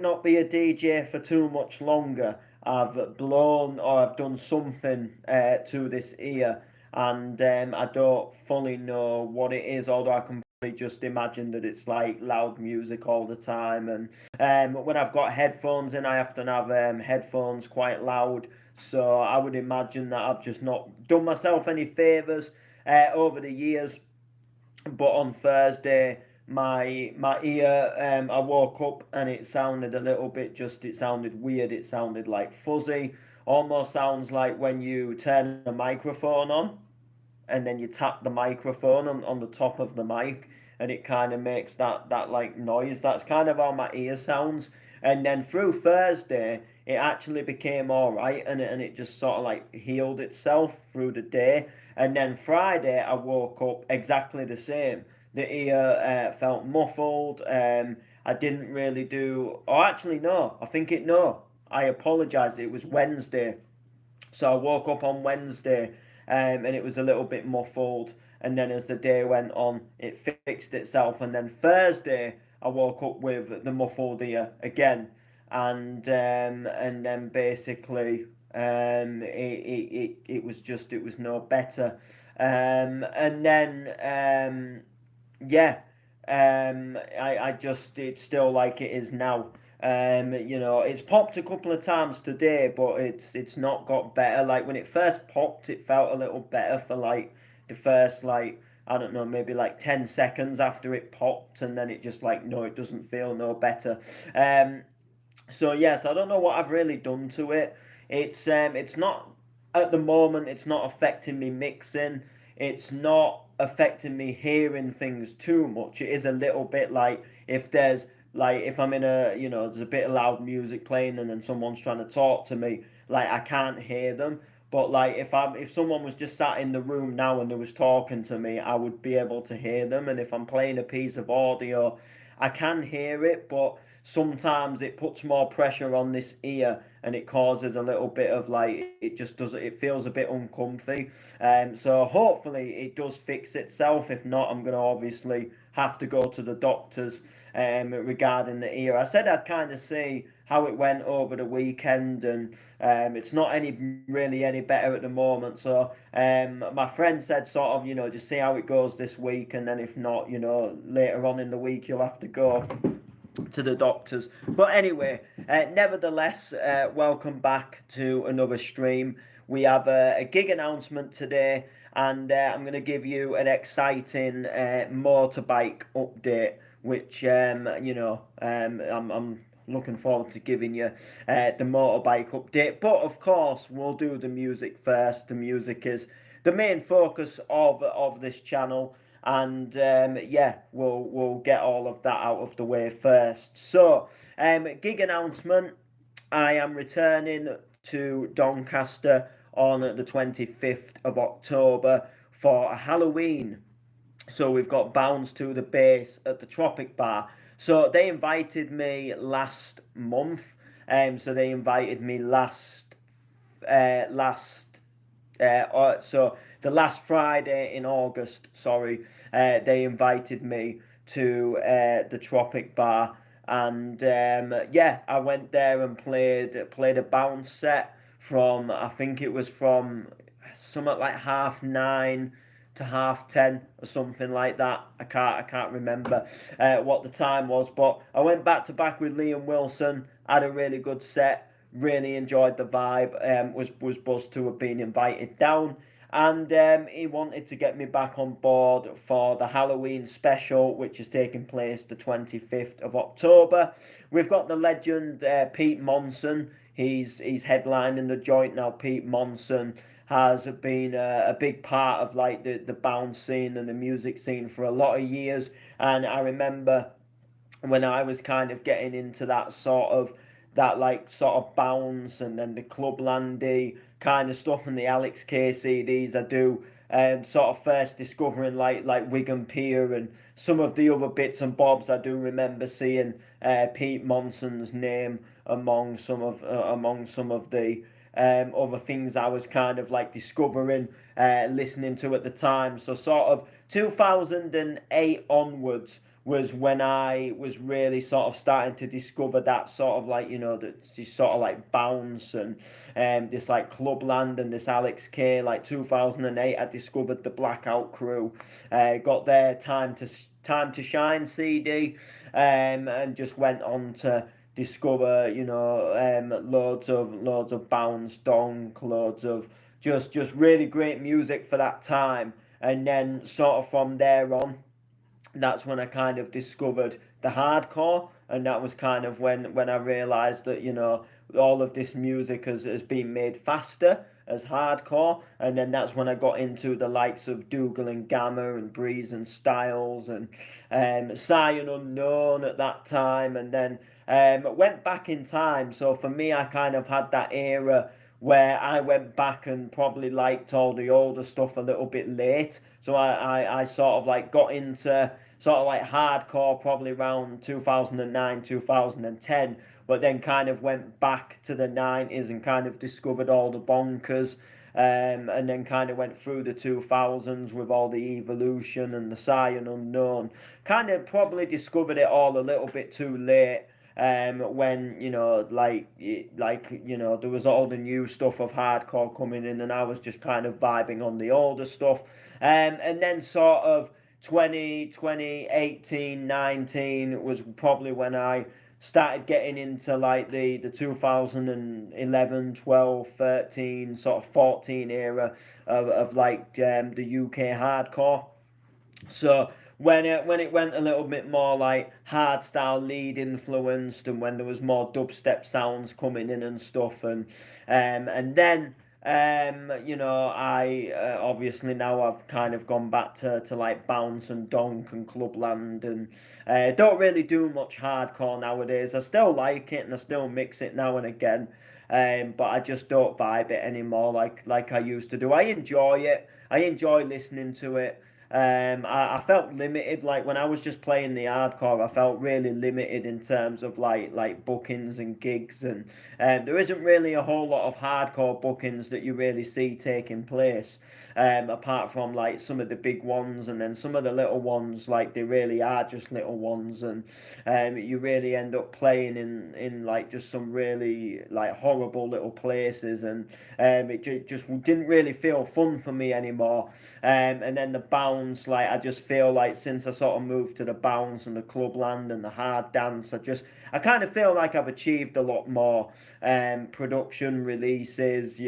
not be a DJ for too much longer. I've blown or I've done something to this ear, and I don't fully know what it is, although I can probably just imagine that it's like loud music all the time. And when I've got headphones in, I often have headphones quite loud. So I would imagine that I've just not done myself any favours over the years. But on Thursday, my ear, I woke up and it sounded a little bit, just it sounded weird. It sounded like fuzzy. Almost sounds like when you turn a microphone on and then you tap the microphone on the top of the mic, and it kind of makes that like noise. That's kind of how my ear sounds. And then through Thursday, it actually became all right, and it just sort of like healed itself through the day. And then Friday, I woke up exactly the same. The ear felt muffled. I didn't really do. Oh, actually, no. I think it no. I apologise. It was Wednesday. So I woke up on Wednesday, and it was a little bit muffled. And then as the day went on, it fixed itself. And then Thursday, I woke up with the muffled ear again, and then basically it was just, it was no better. And then yeah, I just, it's still like it is now. It's popped a couple of times today, but it's not got better. Like when it first popped, it felt a little better for like the first, like, I don't know, maybe like 10 seconds after it popped, and then it just like, no, it doesn't feel no better. Um, so yes, I don't know what I've really done to it. It's not, at the moment. It's not affecting me mixing. It's not affecting me hearing things too much. It is a little bit like if there's, like if I'm in a, there's a bit of loud music playing and then someone's trying to talk to me, like I can't hear them. But like if someone was just sat in the room now and they was talking to me, I would be able to hear them. And if I'm playing a piece of audio, I can hear it, but sometimes it puts more pressure on this ear and it causes a little bit of like, it just does, it feels a bit uncomfy. So hopefully it does fix itself. If not, I'm going to obviously have to go to the doctors regarding the ear. I said I'd kind of see how it went over the weekend, and it's not really any better at the moment. So my friend said sort of, just see how it goes this week, and then if not, later on in the week you'll have to go to the doctors. But anyway, nevertheless, welcome back to another stream. We have a gig announcement today, and I'm going to give you an exciting motorbike update, which I'm looking forward to giving you the motorbike update. But of course, we'll do the music first. The music is the main focus of this channel, and yeah, we'll get all of that out of the way first. So, gig announcement: I am returning to Doncaster on the 25th of October for a Halloween. So we've got Bounce to the Bass at the Tropic Bar. So they invited me last month. So they invited me so the last Friday in August, sorry, they invited me to the Tropic Bar, and yeah, I went there and played a bounce set from, I think it was from something like 9:30 to 10:30 or something like that. I can't remember what the time was, but I went back to back with Liam Wilson. Had a really good set. Really enjoyed the vibe. Was buzzed to have been invited down, and he wanted to get me back on board for the Halloween special, which is taking place the 25th of October. We've got the legend Pete Monson. He's headlining the joint now. Pete Monson has been a big part of like the bounce scene and the music scene for a lot of years, and I remember when I was kind of getting into that sort of bounce, and then the Clublandy kind of stuff, and the Alex K CDs. I do sort of first discovering like Wigan Pier and some of the other bits and bobs. I do remember seeing Pete Monson's name among some of the other things I was kind of like discovering, listening to at the time. So sort of 2008 onwards was when I was really sort of starting to discover that sort of like, this sort of like bounce and this like Clubland and this Alex K. Like 2008, I discovered the Blackout Crew, got their Time to Shine CD, and just went on to discover, loads of bounce, donk, loads of just really great music for that time. And then sort of from there on, that's when I kind of discovered the hardcore, and that was kind of when I realised that all of this music has been made faster as hardcore, and then that's when I got into the likes of Dougal and Gamma and Breeze and Styles and Scion Unknown at that time, and then went back in time. So for me, I kind of had that era where I went back and probably liked all the older stuff a little bit late. So I sort of like got into sort of like hardcore probably around 2009, 2010, but then kind of went back to the 90s and kind of discovered all the bonkers. And then kind of went through the 2000s with all the Evolution and the Scion Unknown. Kind of probably discovered it all a little bit too late, when there was all the new stuff of hardcore coming in, and I was just kind of vibing on the older stuff, and then sort of 2018, 19 was probably when I started getting into like the 2011, 12, 13, sort of 14 era of like the UK hardcore. So when it went a little bit more like hardstyle lead influenced, and when there was more dubstep sounds coming in and stuff, and then I obviously now I've kind of gone back to like bounce and donk and clubland, and don't really do much hardcore nowadays. I still like it and I still mix it now and again, but I just don't vibe it anymore like I used to do. I enjoy it. I enjoy listening to it. I felt limited, like when I was just playing the hardcore. I felt really limited in terms of like bookings and gigs, and there isn't really a whole lot of hardcore bookings that you really see taking place, apart from like some of the big ones, and then some of the little ones, like they really are just little ones, and you really end up playing in like just some really like horrible little places, and it just didn't really feel fun for me anymore. And then the bounce, like I just feel like since I sort of moved to the bounce and the clubland and the hard dance, I kind of feel like I've achieved a lot more. Production releases,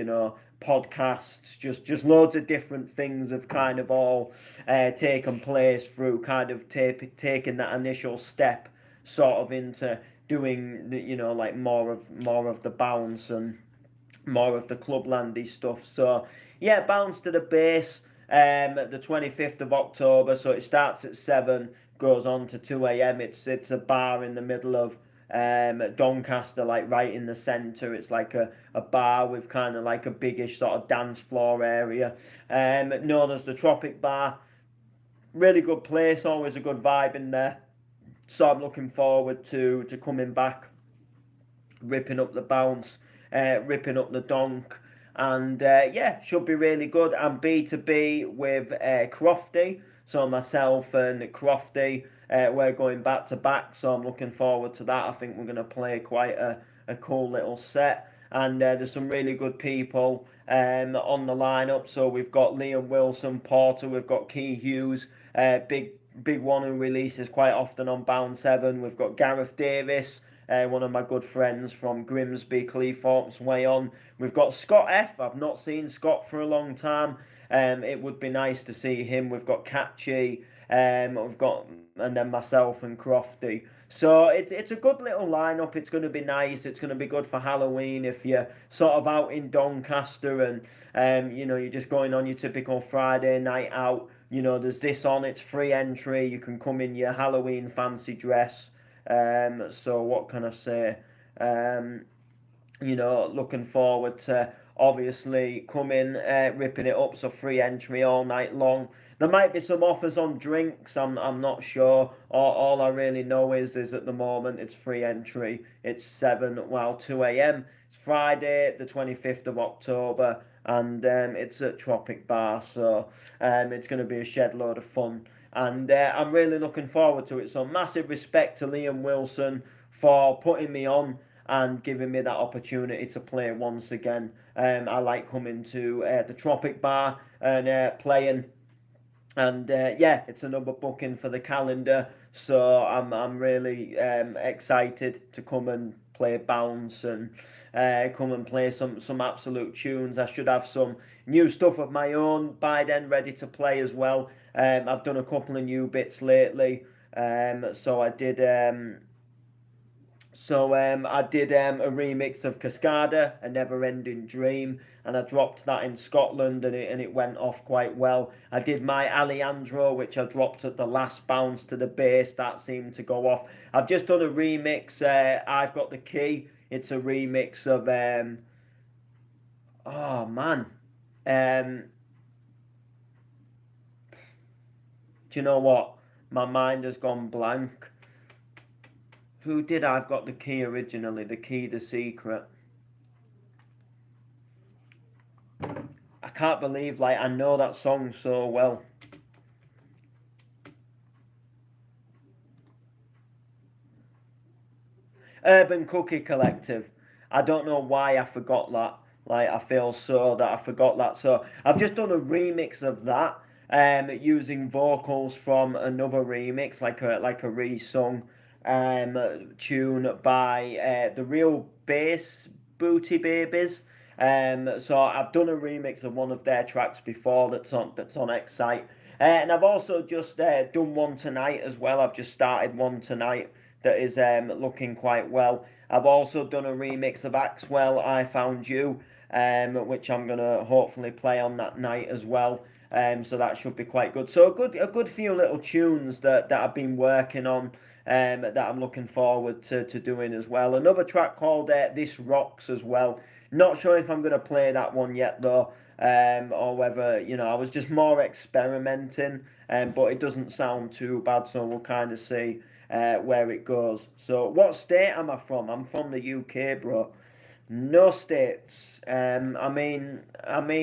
podcasts, just loads of different things have kind of all taken place through kind of taking that initial step sort of into doing like more of the bounce and more of the clublandy stuff. So yeah, bounce to the base, the 25th of October. So it starts at 7, goes on to 2 a.m. It's a bar in the middle of Doncaster, like right in the centre. It's like a bar with kind of like a biggish sort of dance floor area, known as the Tropic Bar. Really good place, always a good vibe in there. So I'm looking forward to coming back, ripping up the bounce, ripping up the donk, and yeah, should be really good. And B2B with Crofty, so myself and Crofty, we're going back to back, so I'm looking forward to that. I think we're going to play quite a cool little set, and there's some really good people on the lineup. So we've got Liam Wilson, Porter, we've got Key Hughes, big one who releases quite often on Bound 7. We've got Gareth Davis, one of my good friends from Grimsby, Cleethorpes way on. We've got Scott F. I've not seen Scott for a long time. It would be nice to see him. We've got Catchy, and then myself and Crofty. So it's a good little lineup. It's going to be nice. It's going to be good for Halloween if you're sort of out in Doncaster and you're just going on your typical Friday night out. There's this on. It's free entry. You can come in your Halloween fancy dress. So what can I say? Looking forward to obviously coming, ripping it up. So free entry all night long. There might be some offers on drinks. I'm not sure. All I really know is at the moment it's free entry. It's 2 a.m. It's Friday, the 25th of October, and it's at Tropic Bar. So it's going to be a shed load of fun. and I'm really looking forward to it. So massive respect to Liam Wilson for putting me on and giving me that opportunity to play once again. I like coming to the Tropic Bar and playing, and yeah, it's another booking for the calendar. So I'm really excited to come and play bounce and come and play some absolute tunes. I should have some new stuff of my own by then ready to play as well. I've done a couple of new bits lately. So I did. I did a remix of Cascada, A Never Ending Dream, and I dropped that in Scotland, and it went off quite well. I did my Alejandro, which I dropped at the last bounce to the bass. That seemed to go off. I've just done a remix. I've Got the Key. It's a remix of oh man, um, do you know what? My mind has gone blank. Who did I've Got the Key originally? The Key, The Secret. I can't believe, like, I know that song so well. Urban Cookie Collective. I don't know why I forgot that. Like, I feel so that I forgot that. So I've just done a remix of that, using vocals from another remix, like a re-sung tune by the Real Bass Booty Babies. So I've done a remix of one of their tracks before that's on Excite. And I've also just done one tonight as well. I've just started one tonight that is looking quite well. I've also done a remix of Axwell, I Found You, which I'm gonna hopefully play on that night as well. So that should be quite good. So a good few little tunes that I've been working on, that I'm looking forward to doing as well. Another track called This Rocks as well. Not sure if I'm gonna play that one yet though, or whether I was just more experimenting, but it doesn't sound too bad. So we'll kind of see where it goes. So what state am I from? I'm from the UK, bro. No states. I mean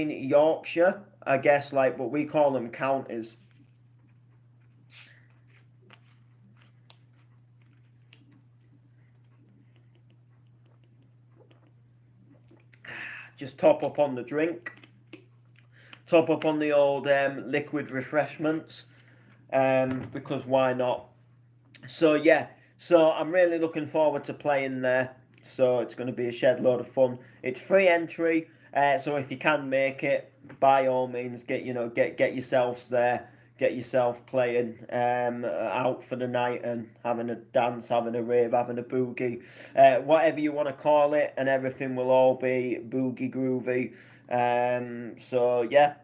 Yorkshire, I guess, like, but we call them counties. Just top up on the drink, top up on the old liquid refreshments, because why not? So yeah, so I'm really looking forward to playing there. So it's going to be a shed load of fun. It's free entry, so if you can make it, by all means, get yourselves there, get yourself playing out for the night and having a dance, having a rave, having a boogie, whatever you want to call it, and everything will all be boogie groovy. So yeah,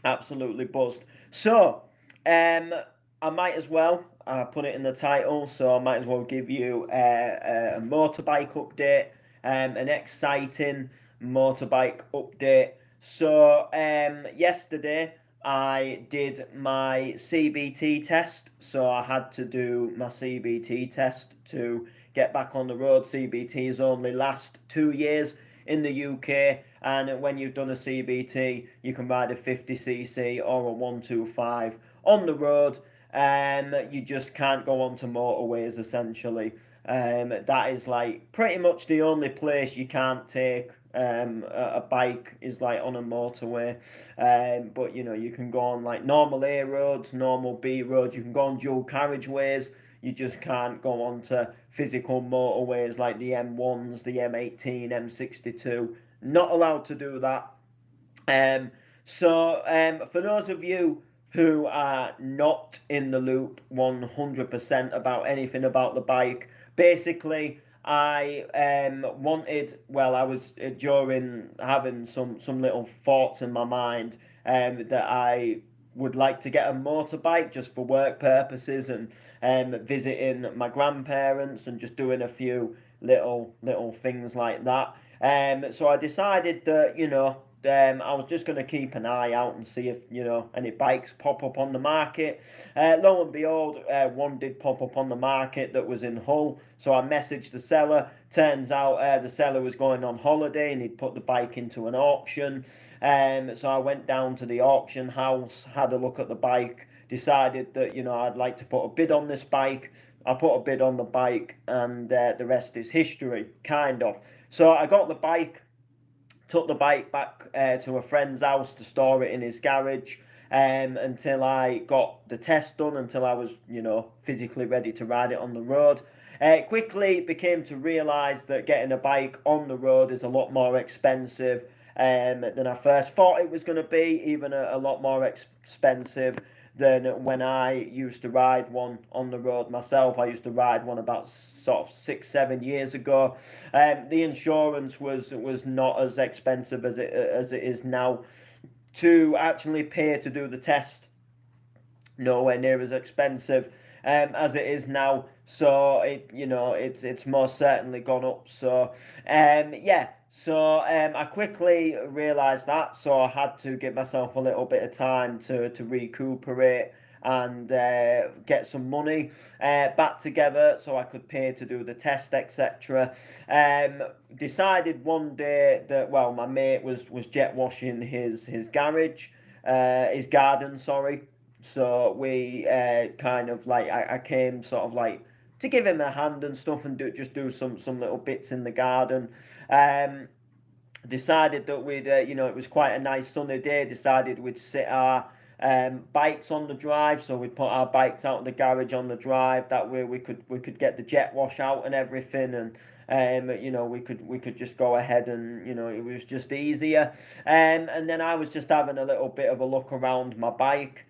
absolutely buzzed. So, I might as well put it in the title, so I might as well give you a motorbike update, an exciting motorbike update. So, yesterday I did my CBT test, so I had to do my CBT test to get back on the road. CBTs only last 2 years in the UK, and when you've done a CBT, you can ride a 50cc or a 125 on the road. You just can't go onto motorways essentially. That is like pretty much the only place you can't take a bike is like on a motorway. But you can go on like normal A roads, normal B roads. You can go on dual carriageways. You just can't go onto physical motorways like the M1s, the M18, M62. Not allowed to do that. For those of you who are not in the loop 100% about anything about the bike, basically, I I was during having some little thoughts in my mind, that I would like to get a motorbike just for work purposes and visiting my grandparents and just doing a few little things like that. So I decided that I was just going to keep an eye out and see if any bikes pop up on the market. Lo and behold, one did pop up on the market that was in Hull. So I messaged the seller. Turns out the seller was going on holiday and he'd put the bike into an auction. So I went down to the auction house, had a look at the bike, decided that, I'd like to put a bid on this bike. I put a bid on the bike, and the rest is history, kind of. So I got the bike, took the bike back to a friend's house to store it in his garage, until I got the test done, until I was, physically ready to ride it on the road. Quickly became to realise that getting a bike on the road is a lot more expensive than I first thought it was going to be, even a lot more expensive than when I used to ride one on the road myself. I used to ride one about sort of 6-7 years ago. The insurance was not as expensive as it is now. To actually pay to do the test, nowhere near as expensive as it is now. So it's most certainly gone up. So yeah. So I quickly realised that, so I had to give myself a little bit of time to recuperate and get some money back together so I could pay to do the test, etc. Decided one day that, well, my mate was jet washing his garage, his garden, sorry. So we kind of like, I came sort of like to give him a hand and stuff, and do some little bits in the garden. Decided that we'd, it was quite a nice sunny day. Decided we'd sit our bikes on the drive, so we'd put our bikes out of the garage on the drive. That way we could get the jet wash out and everything, and we could just go ahead, and it was just easier. And then I was just having a little bit of a look around my bike.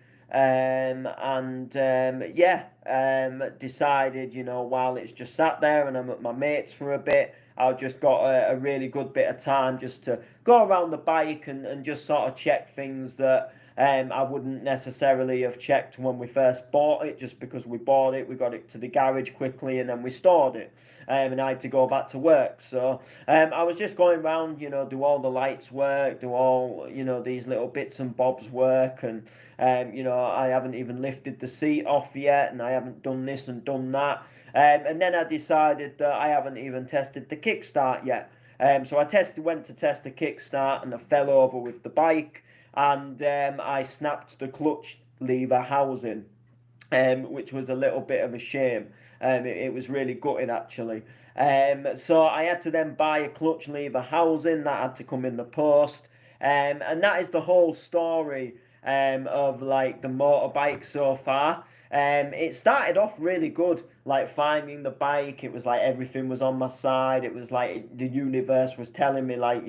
Decided, while it's just sat there and I'm at my mate's for a bit, I've just got a really good bit of time just to go around the bike and just sort of check things that I wouldn't necessarily have checked when we first bought it, just because we bought it, we got it to the garage quickly, and then we stored it. And I had to go back to work. So I was just going around, do all the lights work, do all, these little bits and bobs work, and I haven't even lifted the seat off yet, and I haven't done this and done that. And then I decided that I haven't even tested the kickstart yet. So I went to test the kickstart, and I fell over with the bike, and I snapped the clutch lever housing, which was a little bit of a shame. It was really gutting, actually. So I had to then buy a clutch lever housing that had to come in the post, and that is the whole story of like the motorbike so far. It started off really good, like finding the bike. It was like everything was on my side. It was like the universe was telling me, like,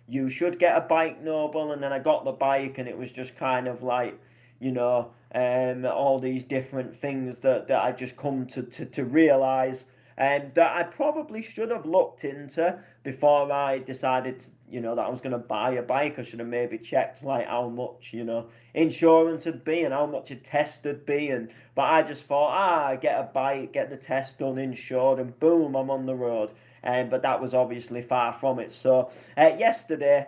you should get a bike, Noble. And then I got the bike, and it was just kind of like, all these different things that I just come to realise, that I probably should have looked into before I decided, that I was going to buy a bike. I should have maybe checked like how much, insurance would be and how much a test would be. But I just thought, get a bike, get the test done, insured, and boom, I'm on the road. But that was obviously far from it. So yesterday,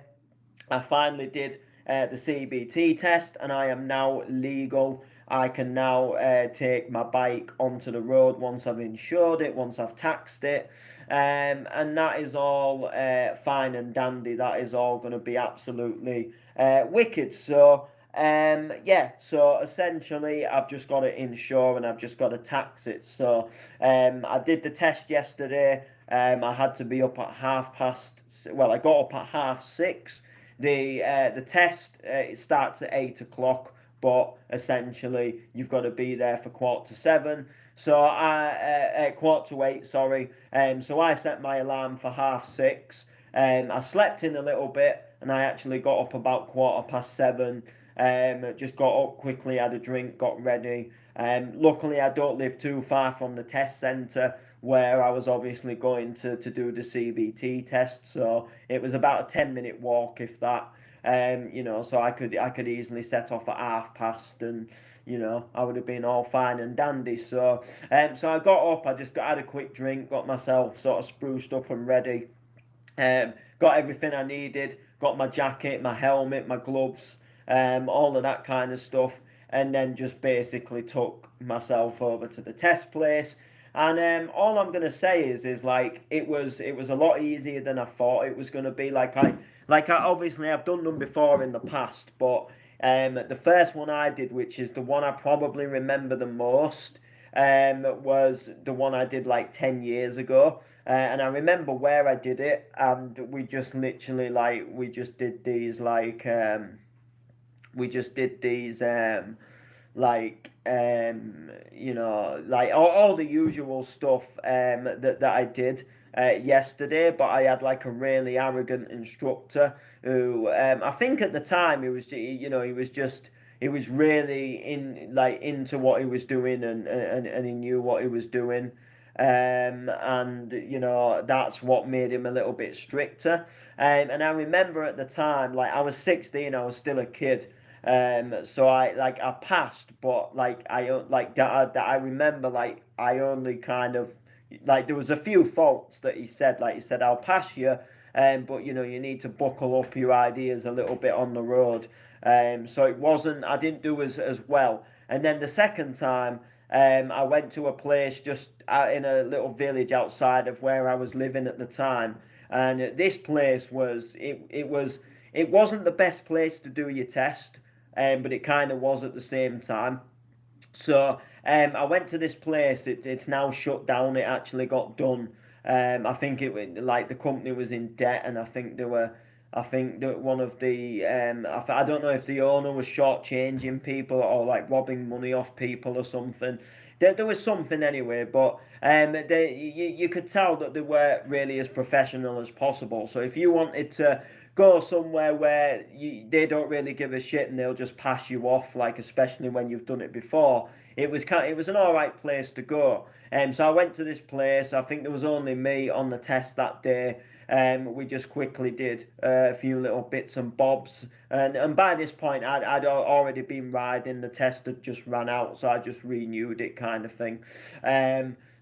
I finally did the CBT test, and I am now legal. I can now take my bike onto the road once I've insured it, once I've taxed it, and that is all fine and dandy. That is all going to be absolutely wicked. So so essentially I've just got to insure and I've just got to tax it. So I did the test yesterday. I had to be up at I got up at 6:30. The test it starts at 8 o'clock, but essentially you've got to be there for 6:45. So 7:45, sorry. So I set my alarm for 6:30. I slept in a little bit, and I actually got up about 7:15. Just got up quickly, had a drink, got ready. Luckily, I don't live too far from the test centre where I was obviously going to do the CBT test, so it was about a 10-minute walk, if that. So I could easily set off at 7:30, and I would have been all fine and dandy. So so I got up, had a quick drink, got myself sort of spruced up and ready. Got everything I needed, got my jacket, my helmet, my gloves, all of that kind of stuff, and then just basically took myself over to the test place. And all I'm gonna say is like it was a lot easier than I thought it was gonna be. Like I obviously I've done them before in the past, but The first one I did, which is the one I probably remember the most, was the one I did like 10 years ago. And I remember where I did it, and we just literally like we just did these like we just did these like like all the usual stuff that I did yesterday, but I had like a really arrogant instructor who I think at the time he was really into what he was doing, and he knew what he was doing. And that's what made him a little bit stricter. And I remember at the time, like I was 16, I was still a kid. So I passed, but like I remember like I only kind of like there was a few faults that he said. Like he said, I'll pass you, but you need to buckle up your ideas a little bit on the road. So it wasn't. I didn't do as well. And then the second time, I went to a place just out in a little village outside of where I was living at the time, and this place it wasn't the best place to do your test, but it kind of was at the same time. So I went to this place. It's now shut down. It actually got done. I think like the company was in debt, and I think they were. I think that one of the I don't know if the owner was shortchanging people or like robbing money off people or something. There was something anyway, but you could tell that they weren't really as professional as possible. So if you wanted to go somewhere where they don't really give a shit and they'll just pass you off, like especially when you've done it before, it was an all right place to go. So I went to this place. I think there was only me on the test that day. We just quickly did a few little bits and bobs, and by this point I'd already been riding. The test had just ran out, so I just renewed it, kind of thing.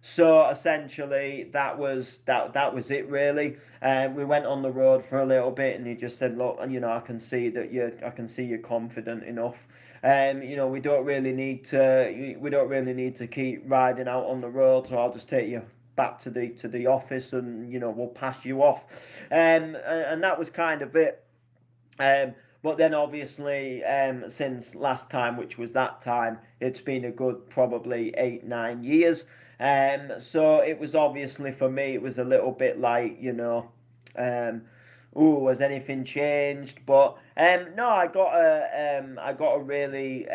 So essentially that was it really. We went on the road for a little bit, and he just said, look, I can see that I can see you're confident enough. We don't really need to keep riding out on the road, so I'll just take you back to the office, and we'll pass you off. And that was kind of it. But then obviously, since last time, which was that time, it's been a good probably 8-9 years. So it was obviously for me, it was a little bit like, ooh, has anything changed? But no, I got a really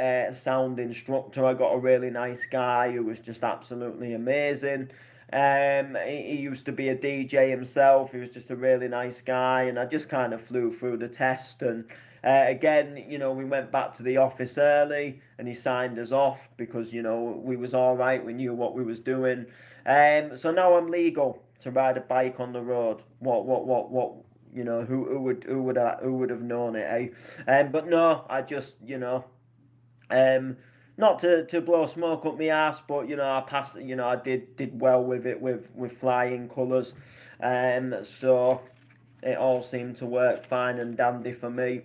sound instructor. I got a really nice guy who was just absolutely amazing. He used to be a DJ himself. He was just a really nice guy, and I just kind of flew through the test. And again, we went back to the office early, and he signed us off because we was all right. We knew what we was doing. So now I'm legal to ride a bike on the road. What? Who would have known it, eh? But no, I just not to blow smoke up my ass, but I passed. I did well with it with flying colours, so it all seemed to work fine and dandy for me.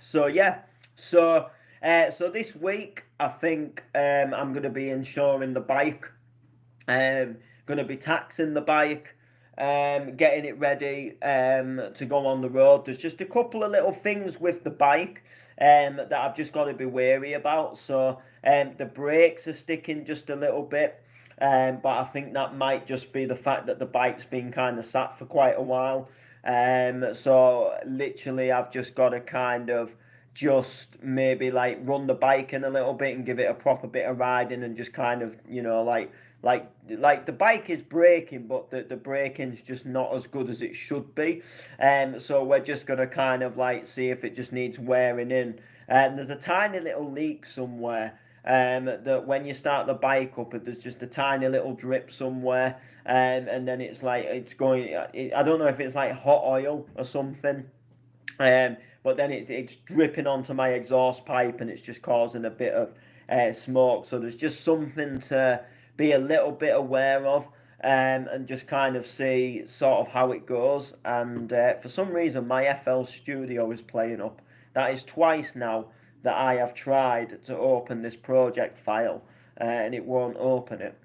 So yeah, so this week I think I'm gonna be insuring the bike. Gonna be taxing the bike. Getting it ready to go on the road. There's just a couple of little things with the bike that I've just got to be wary about. So the brakes are sticking just a little bit, but I think that might just be the fact that the bike's been kind of sat for quite a while. So literally, I've just got to kind of just maybe like run the bike in a little bit and give it a proper bit of riding, and just kind of like the bike is braking, but the braking's just not as good as it should be. So we're just gonna kind of like see if it just needs wearing in. And there's a tiny little leak somewhere. That when you start the bike up, there's just a tiny little drip somewhere, and then it's like it's going. I don't know if it's like hot oil or something. But then it's dripping onto my exhaust pipe, and it's just causing a bit of smoke. So there's just something to be a little bit aware of, and just kind of see sort of how it goes. And for some reason, my FL Studio is playing up. That is twice now that I have tried to open this project file, and it won't open it.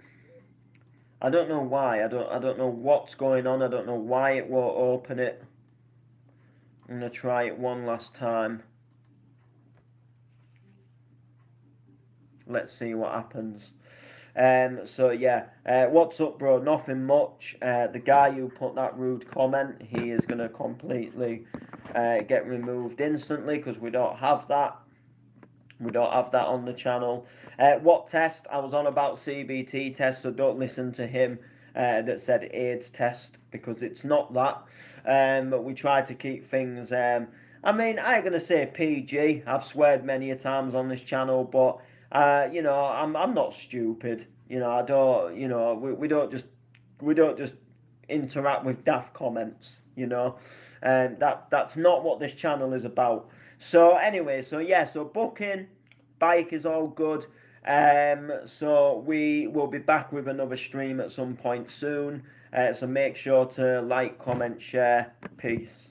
I don't know why. I don't know what's going on. I don't know why it won't open it. I'm gonna try it one last time. Let's see what happens. So yeah, what's up, bro? Nothing much. The guy who put that rude comment, he is gonna completely get removed instantly because we don't have that. We don't have that on the channel. What test? I was on about CBT test, so don't listen to him that said AIDS test because it's not that. But we try to keep things. I mean, I ain't gonna say PG. I've sweared many a times on this channel, but you know, I'm not stupid. You know, I don't. You know, we don't just interact with daft comments. You know, and that's not what this channel is about. So anyway, so yeah, so booking, bike is all good. So we will be back with another stream at some point soon. So make sure to like, comment, share. Peace.